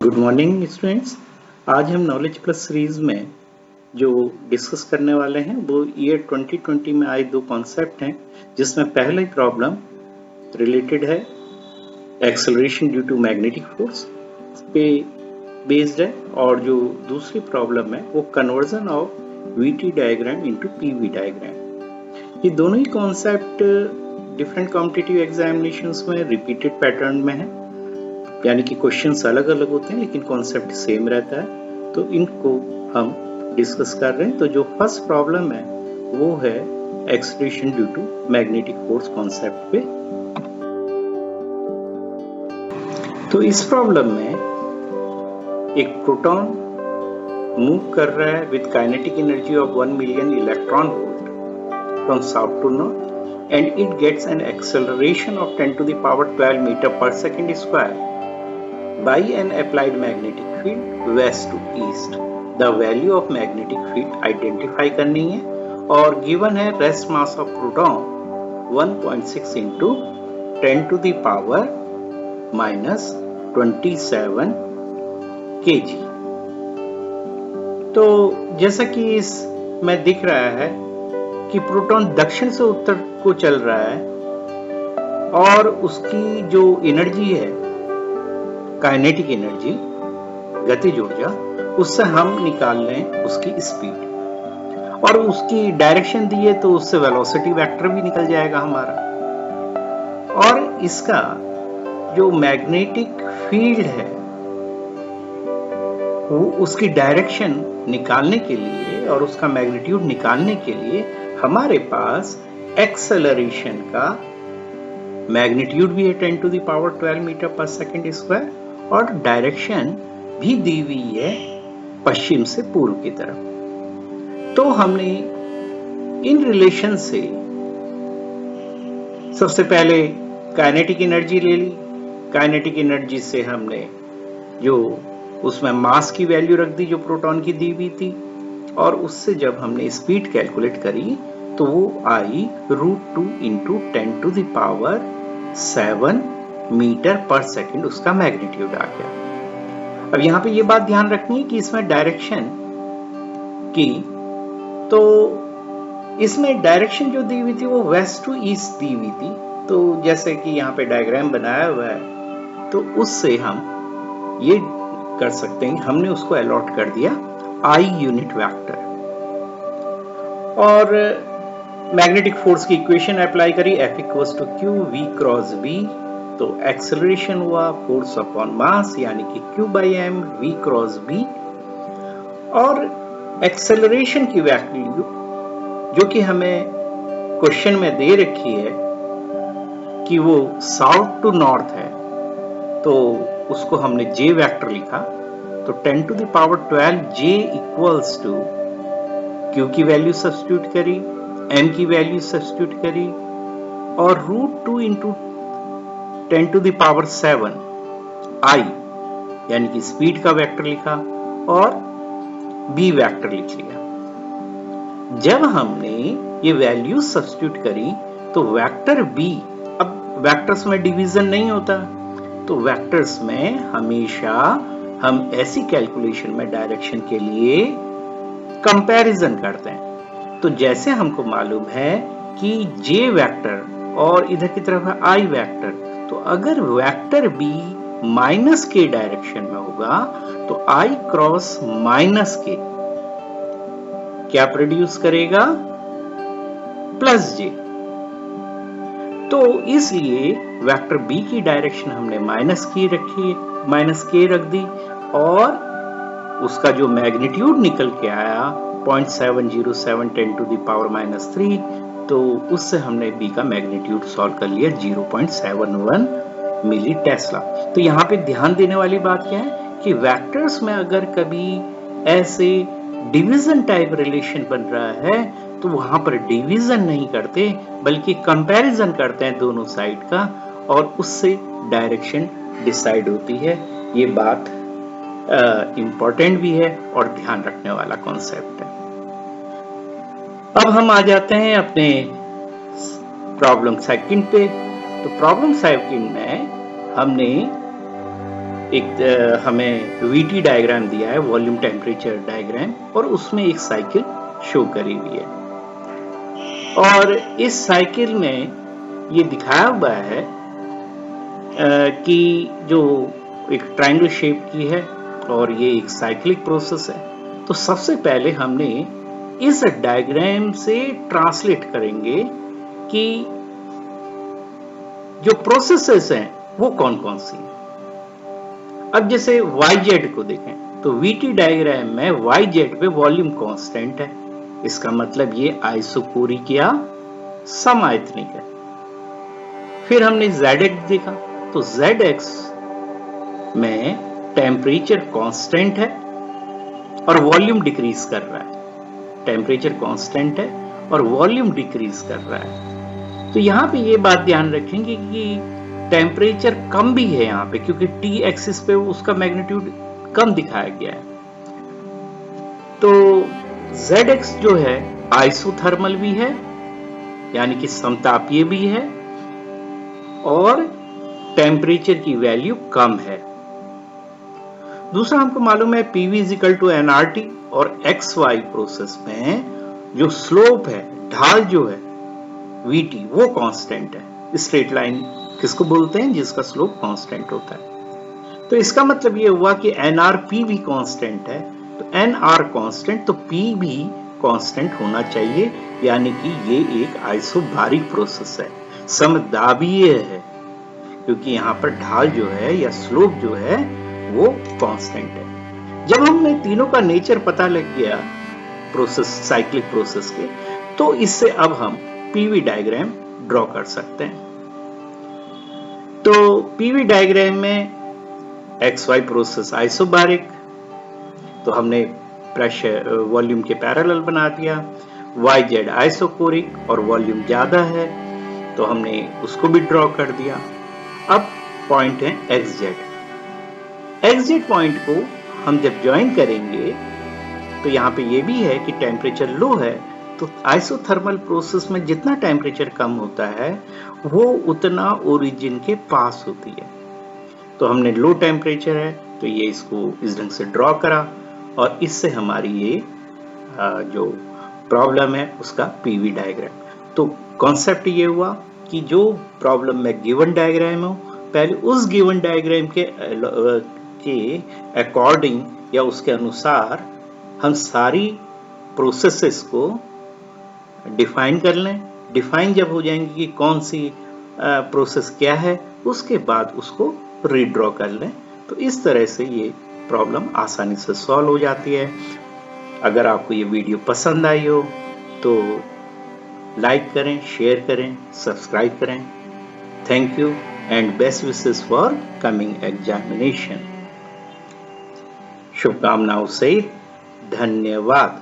Good morning students. आज हम knowledge plus series में जो डिस्कस करने वाले हैं वो ईयर 2020 में आए दो कॉन्सेप्ट हैं, जिसमें पहली प्रॉब्लम रिलेटेड है acceleration due to magnetic force पे बेस्ड है, और जो दूसरी प्रॉब्लम है वो conversion of VT diagram into PV diagram. ये दोनों ही कॉन्सेप्ट डिफरेंट कॉम्पिटिटिव एग्जामिनेशंस में रिपीटेड पैटर्न में है, यानी कि क्वेश्चंस अलग अलग होते हैं लेकिन कॉन्सेप्ट सेम रहता है। तो इनको हम डिस्कस कर रहे हैं। तो जो फर्स्ट प्रॉब्लम है वो है acceleration due to magnetic force concept पे। तो इस प्रॉब्लम में एक प्रोटॉन मूव कर रहा है with kinetic energy of 1 million electron volt from south to north and it gets an acceleration of 10 to the power 12 metre per second square by an applied magnetic field west to east. The value of magnetic field identify करनी है और given है rest mass of proton 1.6 into 10 to the power minus 27 kg। तो जैसा कि इसमें दिख रहा है कि प्रोटॉन दक्षिण से उत्तर को चल रहा है और उसकी जो एनर्जी है काइनेटिक एनर्जी, गतिज ऊर्जा, उससे हम निकाल लें उसकी स्पीड और उसकी डायरेक्शन दी है तो उससे वेलोसिटी वेक्टर भी निकल जाएगा हमारा। और इसका जो मैग्नेटिक फील्ड है वो उसकी डायरेक्शन निकालने के लिए और उसका मैग्नीट्यूड निकालने के लिए हमारे पास एक्सेलरेशन का मैग्नीट्यूड भी है 10 to the power 12 metre per second square और डायरेक्शन भी दी हुई है पश्चिम से पूर्व की तरफ। तो हमने इन रिलेशन से सबसे पहले काइनेटिक एनर्जी ले ली। काइनेटिक एनर्जी से हमने जो उसमें मास की वैल्यू रख दी जो प्रोटॉन की दी हुई थी, और उससे जब हमने स्पीड कैलकुलेट करी तो वो i √2 into 10 to the power 7 metre पर सेकंड उसका मैग्नीट्यूड आ गया। अब यहां पे ये बात ध्यान रखनी है कि इसमें डायरेक्शन की, तो इसमें डायरेक्शन जो दी हुई थी वो वेस्ट टू ईस्ट दी हुई थी। तो जैसे कि यहाँ पे डायग्राम बनाया हुआ है तो उससे हम ये कर सकते हैं, हमने उसको अलॉट कर दिया आई यूनिट वेक्टर और मैग्नेटिक फोर्स की इक्वेशन अप्लाई करी, F = Q V cross V। तो एक्सेलरेशन हुआ फोर्स अपॉन मास यानी कि Q/m V क्रॉस V, और एक्सेलरेशन की वैल्यू जो कि हमें क्वेश्चन में दे रखी है कि वो साउथ टू नॉर्थ है, तो उसको हमने J वेक्टर लिखा। तो 10 to the power 12 J equals to Q की वैल्यू सब्स्टिट्यूट करी, M की वैल्यू सब्स्टिट्यूट करी और √2 into 10 to the power 7 I यानी कि स्पीड का वेक्टर लिखा और B वेक्टर लिख लिया। जब हमने ये वैल्यू सब्स्टिट्यूट करी तो वेक्टर B, अब वेक्टर्स में डिवीजन नहीं होता, तो वेक्टर्स में हमेशा हम ऐसी कैलकुलेशन में डायरेक्शन के लिए कंपैरिजन करते हैं। तो जैसे हमको मालूम है कि J वेक्टर और इधर की तरफ है I वेक्टर, तो अगर वेक्टर B माइनस के डायरेक्शन में होगा तो I क्रॉस माइनस के क्या प्रोड्यूस करेगा, प्लस J। तो इसलिए वेक्टर B की डायरेक्शन हमने माइनस के रख दी और उसका जो मैग्नीट्यूड निकल के आया 0.707 10 to the power -3, तो उससे हमने B का मैग्नीट्यूड सॉल्व कर लिया 0.71 मिली टेस्ला। तो यहाँ पे ध्यान देने वाली बात क्या है कि वेक्टर्स में अगर कभी ऐसे डिवीजन टाइप रिलेशन बन रहा है तो वहां पर डिवीजन नहीं करते बल्कि कंपैरिजन करते हैं दोनों साइड का, और उससे डायरेक्शन डिसाइड होती है। ये बात इंपॉर्टेंट भी है और ध्यान रखने वाला कॉन्सेप्ट है। अब हम आ जाते हैं अपने प्रॉब्लम सेकंड पे। तो प्रॉब्लम सेकंड में हमने एक हमें वीटी डायग्राम दिया है, वॉल्यूम टेम्परेचर डायग्राम, और उसमें एक साइकिल शो करी हुई है और इस साइकिल में ये दिखाया हुआ है कि जो एक ट्रायंगल शेप की है और ये एक साइक्लिक प्रोसेस है। तो सबसे पहले हमने इस डायग्राम से ट्रांसलेट करेंगे कि जो प्रोसेसेस हैं वो कौन कौन सी हैं। अब जैसे YZ को देखें तो VT डायग्राम में YZ पे वॉल्यूम कांस्टेंट है, इसका मतलब ये आइसोकोरिक या समायतनिक है। फिर हमने ZX देखा तो ZX में टेम्परेचर कांस्टेंट है और वॉल्यूम डिक्रीज कर रहा है। टेम्परेचर कांस्टेंट है और वॉल्यूम डिक्रीज कर रहा है। तो यहाँ पे ये बात ध्यान रखेंगे कि टेम्परेचर कम भी है यहाँ पे, क्योंकि T एक्सिस पे उसका मैग्नीट्यूड कम दिखाया गया है। तो ZX जो है आइसोथर्मल भी है, यानी कि समतापीय भी है, और टेम्परेचर की वैल्यू कम है। दूसरा हमको मालूम है PV = nRT और XY प्रोसेस में जो स्लोप है, ढाल जो है VT, वो कांस्टेंट है। स्ट्रेट लाइन किसको बोलते हैं? जिसका स्लोप कांस्टेंट होता है। तो इसका मतलब ये हुआ कि NRP भी कांस्टेंट है, तो NR कांस्टेंट तो P भी कांस्टेंट होना चाहिए, यानी कि ये एक आइसोबारिक प्रोसेस है, समदाबीय है, क्योंकि यहाँ पर ढाल जो है या स्लोप जो है वो कांस्टेंट है। जब हमने तीनों का नेचर पता लग गया प्रोसेस, साइक्लिक प्रोसेस के, तो इससे अब हम PV डायग्राम ड्रॉ कर सकते हैं। तो PV डायग्राम में XY प्रोसेस आइसोबारिक, तो हमने प्रेशर वॉल्यूम के पैरेलल बना दिया। YZ आइसोकोरिक और वॉल्यूम ज्यादा है, तो हमने उसको भी ड्रॉ कर दिया। अब पॉइंट है XZ पॉइंट को हम जब ज्वाइन करेंगे तो यहाँ पे ये भी है कि टेम्परेचर लो है, तो आइसोथर्मल प्रोसेस में जितना टेम्परेचर कम होता है वो उतना ओरिजिन के पास होती है। तो हमने लो टेम्परेचर है तो ये इसको इस ढंग से ड्रॉ करा, और इससे हमारी ये जो प्रॉब्लम है उसका PV डायग्राम। तो कॉन्सेप्ट ये हुआ कि जो प्रॉब्लम में गिवन डायग्राम हो, पहले उस गिवन डायग्राम के अकॉर्डिंग या उसके अनुसार हम सारी प्रोसेसेस को डिफाइन कर लें। डिफाइन जब हो जाएंगे कि कौन सी प्रोसेस क्या है, उसके बाद उसको रीड्रॉ कर लें। तो इस तरह से ये प्रॉब्लम आसानी से सॉल्व हो जाती है। अगर आपको ये वीडियो पसंद आई हो तो लाइक करें, शेयर करें, सब्सक्राइब करें। Thank you and best wishes for coming examination. शुभकामनाओं से धन्यवाद।